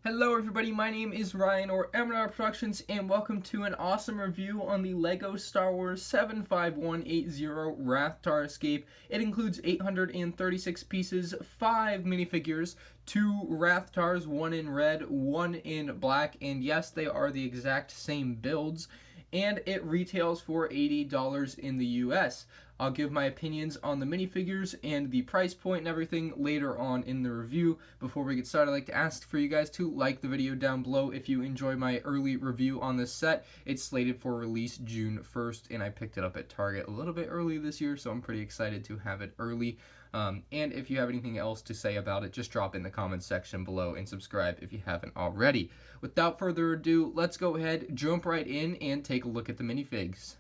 Hello everybody, my name is Ryan or MandRproductions and welcome to an awesome review on the LEGO Star Wars 75180 Rathtar Escape. It includes 836 pieces, 5 minifigures, 2 Rathars, 1 in red, 1 in black, and yes, they are the exact same builds, and it retails for $80 in the US. I'll give my opinions on the minifigures and the price point and everything later on in the review. Before we get started, I'd like to ask for you guys to like the video down below if you enjoy my early review on this set. It's slated for release June 1st, and I picked it up at Target a little bit early this year, so I'm pretty excited to have it early. And if you have anything else to say about it, just drop it in the comments section below and subscribe if you haven't already. Without further ado, let's go ahead, jump right in, and take a look at the minifigs.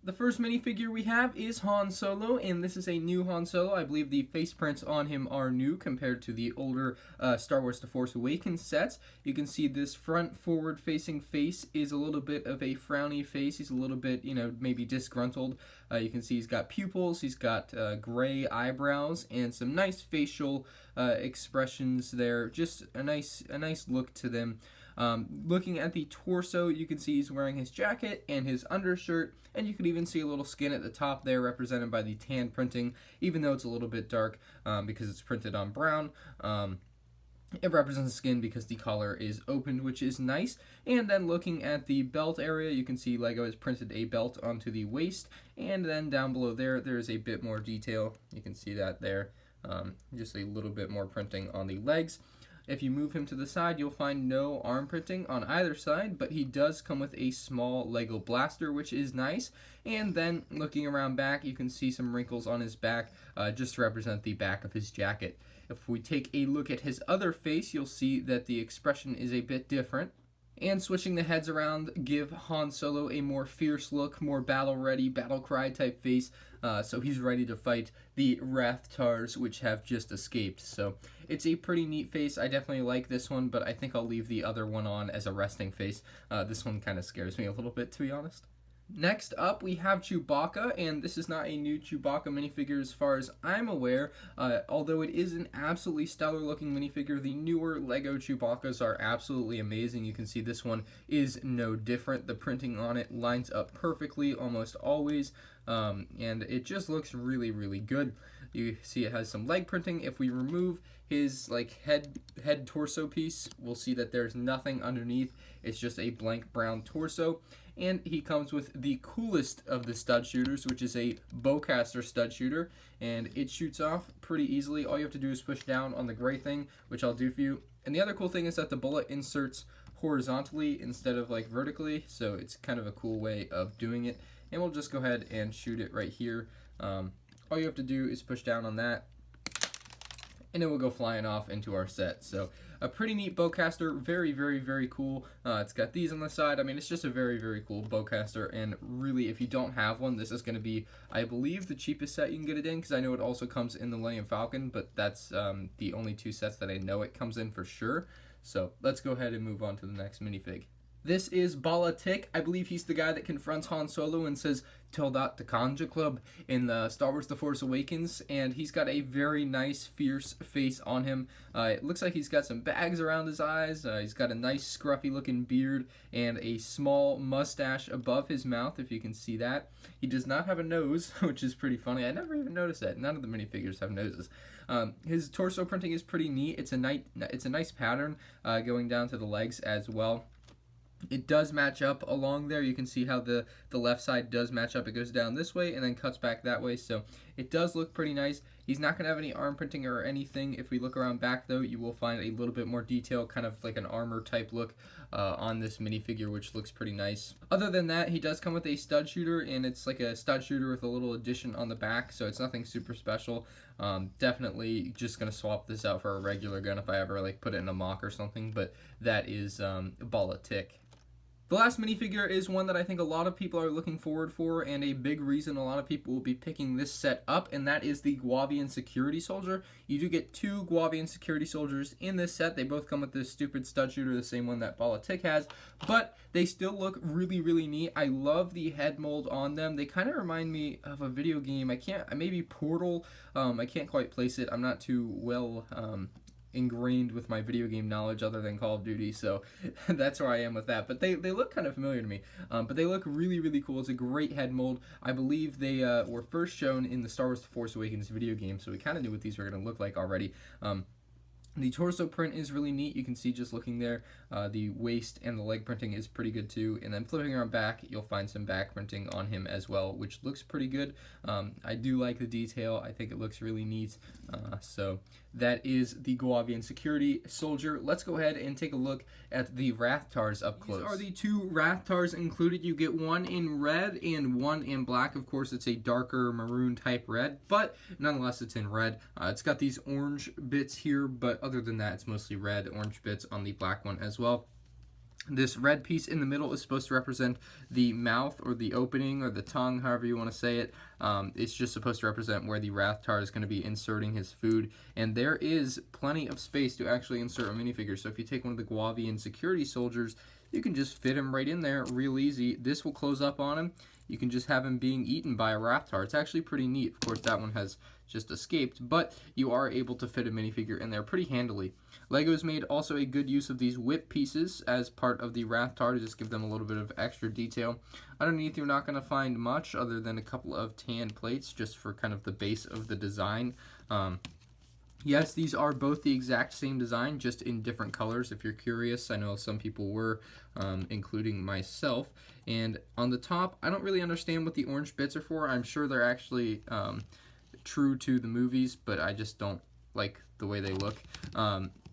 The first minifigure we have is Han Solo, and this is a new Han Solo. I believe the face prints on him are new compared to the older Star Wars The Force Awakens sets. You can see this front forward-facing face is a little bit of a frowny face. He's a little bit, maybe disgruntled. You can see he's got pupils, he's got gray eyebrows, and some nice facial expressions there. Just a nice look to them. Looking at the torso, you can see he's wearing his jacket and his undershirt, and you can even see a little skin at the top there represented by the tan printing, even though it's a little bit dark because it's printed on brown. It represents the skin because the collar is opened, which is nice. And then looking at the belt area, you can see LEGO has printed a belt onto the waist, and then down below there's a bit more detail. You can see that there, just a little bit more printing on the legs. If you move him to the side, you'll find no arm printing on either side, but he does come with a small LEGO blaster, which is nice. And then looking around back, you can see some wrinkles on his back, just to represent the back of his jacket. If we take a look at his other face, you'll see that the expression is a bit different. And switching the heads around give Han Solo a more fierce look, more battle-ready, battle-cry type face, so he's ready to fight the Rathars, which have just escaped. So it's a pretty neat face. I definitely like this one, but I think I'll leave the other one on as a resting face. This one kind of scares me a little bit, to be honest. Next up, we have Chewbacca, and this is not a new Chewbacca minifigure as far as I'm aware, although it is an absolutely stellar looking minifigure. The newer LEGO Chewbaccas are absolutely amazing. You can see this one is no different. The printing on it lines up perfectly almost always, and it just looks really, really good. You see it has some leg printing. If we remove his head torso piece, we'll see that there's nothing underneath. It's just a blank brown torso. And he comes with the coolest of the stud shooters, which is a bowcaster stud shooter, and it shoots off pretty easily. All you have to do is push down on the gray thing, which I'll do for you. And the other cool thing is that the bullet inserts horizontally instead of vertically, so it's kind of a cool way of doing it. And we'll just go ahead and shoot it right here. All you have to do is push down on that, and it will go flying off into our set. So a pretty neat bowcaster, very, very, very cool. It's got these on the side. I mean, it's just a very, very cool bowcaster, and really, if you don't have one, this is going to be, I believe, the cheapest set you can get it in, because I know it also comes in the Millennium Falcon, but that's the only two sets that I know it comes in for sure. So let's go ahead and move on to the next minifig. This is Bala-Tik. I believe he's the guy that confronts Han Solo and says, "Tell that to Kanja Club" in the Star Wars The Force Awakens, and he's got a very nice, fierce face on him. It looks like he's got some bags around his eyes. He's got a nice, scruffy-looking beard and a small mustache above his mouth, if you can see that. He does not have a nose, which is pretty funny. I never even noticed that. None of the minifigures have noses. His torso printing is pretty neat. It's a nice pattern going down to the legs as well. It does match up along there. You can see how the left side does match up. It goes down this way and then cuts back that way, so it does look pretty nice. He's not going to have any arm printing or anything. If we look around back, though, you will find a little bit more detail, kind of like an armor type look on this minifigure, which looks pretty nice. Other than that, he does come with a stud shooter, and it's like a stud shooter with a little addition on the back, so it's nothing super special. Definitely just going to swap this out for a regular gun if I ever put it in a mock or something, but that is Bala-Tik. The last minifigure is one that I think a lot of people are looking forward for, and a big reason a lot of people will be picking this set up, and that is the Guavian security soldier. You do get 2 Guavian security soldiers in this set. They both come with this stupid stud shooter, the same one that Bala-Tik has, but they still look really, really neat. I love the head mold on them. They kind of remind me of a video game. Maybe Portal. I can't quite place it. I'm not too well ingrained with my video game knowledge other than Call of Duty, so that's where I am with that. But they look kind of familiar to me, but they look really, really cool. It's a great head mold. I believe they were first shown in the Star Wars The Force Awakens video game, so we kind of knew what these were going to look like already. The torso print is really neat. You can see just looking there, the waist and the leg printing is pretty good too. And then flipping around back, you'll find some back printing on him as well, which looks pretty good. I do like the detail. I think it looks really neat. So that is the Guavian security soldier. Let's go ahead and take a look at the Rathtars up close. These are the two Rathtars included. You get one in red and one in black. Of course, it's a darker maroon type red, but nonetheless, it's in red. It's got these orange bits here, but other than that, it's mostly red, orange bits on the black one as well. This red piece in the middle is supposed to represent the mouth or the opening or the tongue, however you want to say it. It's just supposed to represent where the Rathtar is going to be inserting his food. And there is plenty of space to actually insert a minifigure. So if you take one of the Guavian security soldiers, you can just fit him right in there real easy. This will close up on him. You can just have him being eaten by a Rathtar. It's actually pretty neat. Of course, that one has just escaped, but you are able to fit a minifigure in there pretty handily. LEGO's made also a good use of these whip pieces as part of the Rathtar to just give them a little bit of extra detail. Underneath, you're not going to find much other than a couple of tan plates just for kind of the base of the design. Yes, these are both the exact same design, just in different colors, if you're curious. I know some people were, including myself. And on the top, I don't really understand what the orange bits are for. I'm sure they're actually true to the movies, but I just don't like the way they look.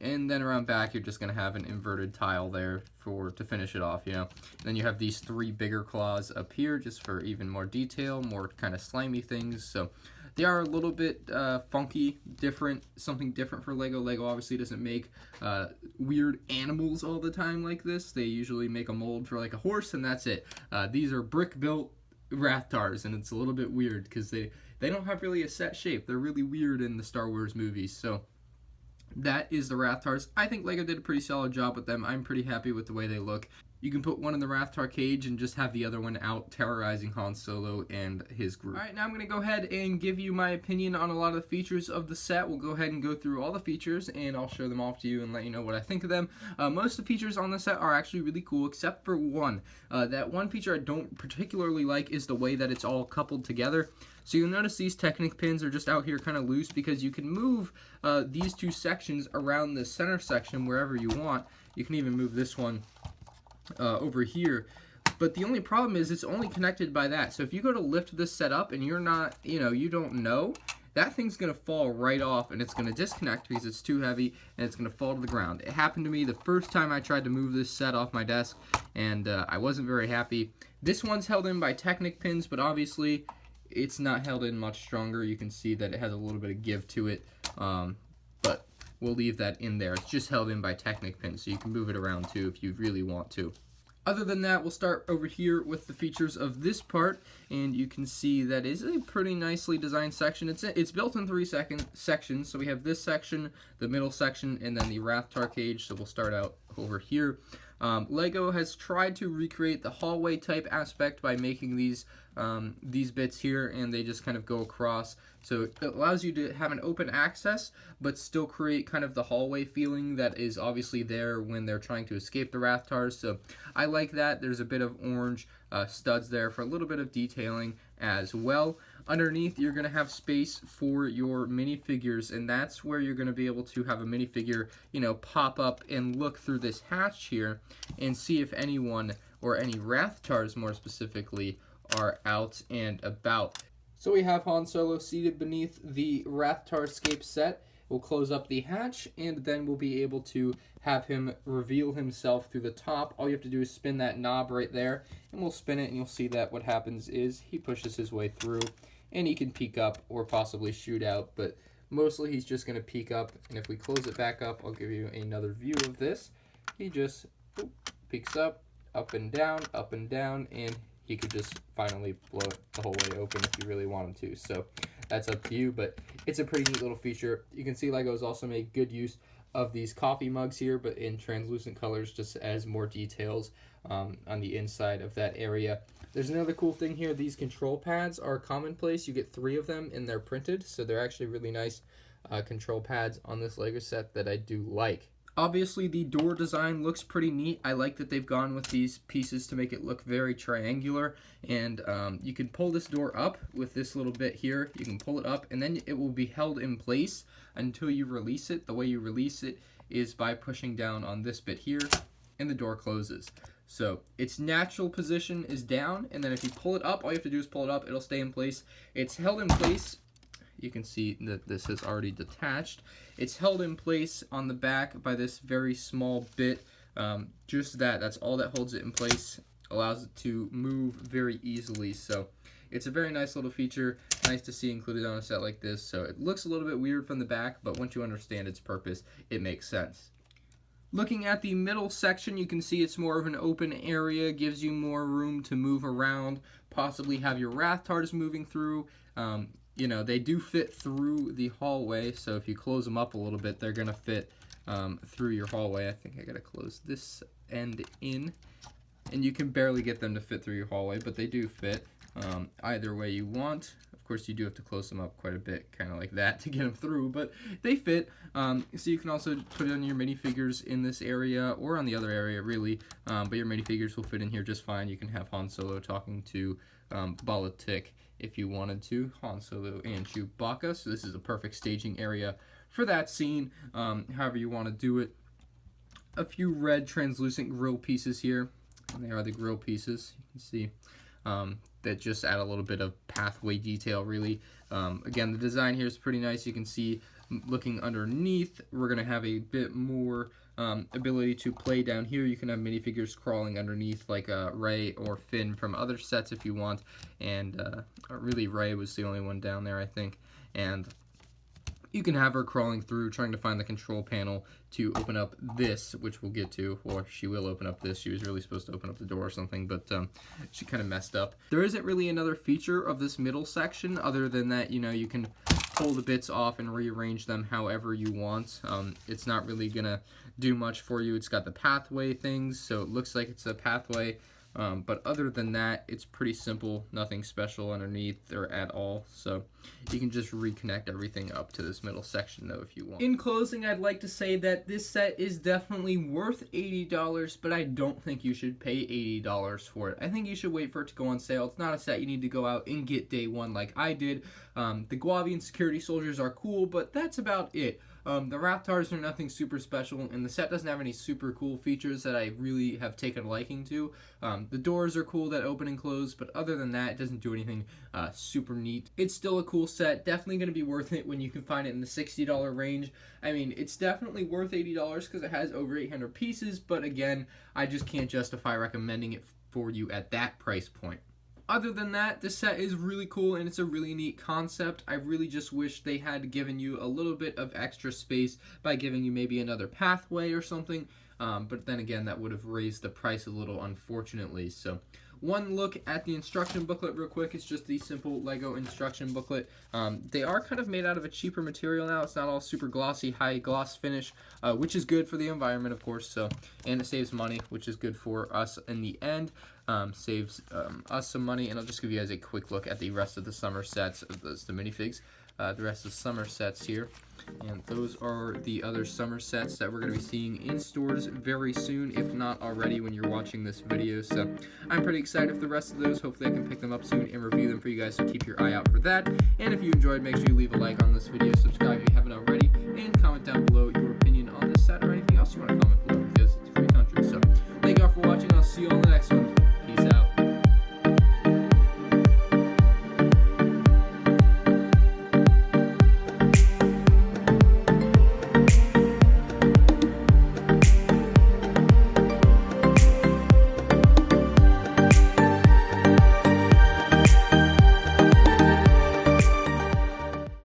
And then around back, you're just going to have an inverted tile there to finish it off, you know. And then you have these three bigger claws up here just for even more detail, more kind of slimy things. So they are a little bit funky, different, something different for LEGO. LEGO obviously doesn't make weird animals all the time like this. They usually make a mold for like a horse and that's it. These are brick-built Rathtars, and it's a little bit weird because they don't have really a set shape. They're really weird in the Star Wars movies. So that is the Rathtars. I think LEGO did a pretty solid job with them. I'm pretty happy with the way they look. You can put one in the Rathtar cage and just have the other one out terrorizing Han Solo and his group. Alright, now I'm going to go ahead and give you my opinion on a lot of the features of the set. We'll go ahead and go through all the features and I'll show them off to you and let you know what I think of them. Most of the features on the set are actually really cool except for one. That one feature I don't particularly like is the way that it's all coupled together. So you'll notice these Technic pins are just out here kind of loose because you can move these two sections around the center section wherever you want. You can even move this one over here, but the only problem is it's only connected by that. So if you go to lift this set up and you're not, you don't know, that thing's gonna fall right off and it's gonna disconnect because it's too heavy and it's gonna fall to the ground. It happened to me the first time I tried to move this set off my desk and I wasn't very happy. This one's held in by Technic pins, but obviously it's not held in much stronger. You can see that it has a little bit of give to it, but we'll leave that in there. It's just held in by Technic pins, so you can move it around too if you really want to. Other than that, we'll start over here with the features of this part, and you can see that is a pretty nicely designed section. It's built in three sections, so we have this section, the middle section, and then the Rathtar cage, so we'll start out over here. LEGO has tried to recreate the hallway type aspect by making these bits here, and they just kind of go across. So it allows you to have an open access, but still create kind of the hallway feeling that is obviously there when they're trying to escape the Rathtars. So I like that. There's a bit of orange studs there for a little bit of detailing as well. Underneath, you're going to have space for your minifigures, and that's where you're going to be able to have a minifigure, pop up and look through this hatch here and see if anyone, or any Rathtars more specifically, are out and about. So we have Han Solo seated beneath the Rathtar escape set. We'll close up the hatch, and then we'll be able to have him reveal himself through the top. All you have to do is spin that knob right there, and we'll spin it, and you'll see that what happens is he pushes his way through, and he can peek up or possibly shoot out, but mostly he's just going to peek up, and if we close it back up, I'll give you another view of this. He just peeks up and down, and he could just finally blow it the whole way open if you really want him to. So that's up to you, but it's a pretty neat little feature. You can see LEGO's also made good use of these coffee mugs here, but in translucent colors, just as more details on the inside of that area. There's another cool thing here. These control pads are commonplace. You get 3 of them, and they're printed, so they're actually really nice. control pads on this Lego set that I do like. Obviously, the door design looks pretty neat. I like that they've gone with these pieces to make it look very triangular. And you can pull this door up with this little bit here. You can pull it up, and then it will be held in place until you release it. The way you release it is by pushing down on this bit here, and the door closes. So its natural position is down, and then if you pull it up, all you have to do is pull it up. It'll stay in place. It's held in place. You can see that this is already detached. It's held in place on the back by this very small bit. Just that's all that holds it in place. Allows it to move very easily. So it's a very nice little feature. Nice to see included on a set like this. So it looks a little bit weird from the back, but once you understand its purpose, it makes sense. Looking at the middle section, you can see it's more of an open area, gives you more room to move around, possibly have your Rathars moving through. You know, they do fit through the hallway, so if you close them up a little bit, they're going to fit through your hallway. I think I got to close this end in, and you can barely get them to fit through your hallway, but they do fit either way you want. Of course, you do have to close them up quite a bit, kind of like that, to get them through, but they fit. So you can also put on your minifigures in this area, or on the other area, really, but your minifigures will fit in here just fine. You can have Han Solo talking to Bala-Tik if you wanted to, Han Solo and Chewbacca, so this is a perfect staging area for that scene, however you want to do it. A few red translucent grill pieces here, and they are the grill pieces. You can see that just add a little bit of pathway detail, really. Again, the design here is pretty nice. You can see, looking underneath, we're going to have a bit more ability to play down here. You can have minifigures crawling underneath, like Rey or Finn from other sets if you want, and really Rey was the only one down there, I think, and you can have her crawling through, trying to find the control panel to open up this, which we'll get to, or she will open up this. She was really supposed to open up the door or something, but she kind of messed up. There isn't really another feature of this middle section other than that, you know, you can pull the bits off and rearrange them however you want. It's not really gonna do much for you. It's got the pathway things, so it looks like it's a pathway. But other than that, it's pretty simple, nothing special underneath or at all, so you can just reconnect everything up to this middle section though if you want. In closing, I'd like to say that this set is definitely worth $80, but I don't think you should pay $80 for it. I think you should wait for it to go on sale. It's not a set you need to go out and get day one like I did. The Guavian security soldiers are cool, but that's about it. The Rathars are nothing super special, and the set doesn't have any super cool features that I really have taken a liking to. The doors are cool that open and close, but other than that, it doesn't do anything super neat. It's still a cool set, definitely going to be worth it when you can find it in the $60 range. I mean, it's definitely worth $80 because it has over 800 pieces, but again, I just can't justify recommending it for you at that price point. Other than that, this set is really cool and it's a really neat concept. I really just wish they had given you a little bit of extra space by giving you maybe another pathway or something. But then again, that would have raised the price a little, unfortunately. So one look at the instruction booklet real quick. It's just the simple Lego instruction booklet. They are kind of made out of a cheaper material now. It's not all super glossy, high gloss finish, which is good for the environment, of course. So, and it saves money, which is good for us in the end. Saves us some money, and I'll just give you guys a quick look at the rest of the summer sets of the minifigs. The rest of the summer sets here, and those are the other summer sets that we're going to be seeing in stores very soon, if not already when you're watching this video. So I'm pretty excited for the rest of those. Hopefully I can pick them up soon and review them for you guys, so keep your eye out for that. And if you enjoyed, make sure you leave a like on this video, subscribe if you haven't already, and comment down below your opinion on this set or anything else you want to comment below, because it's free country. So thank you all for watching. I'll see you on the next one.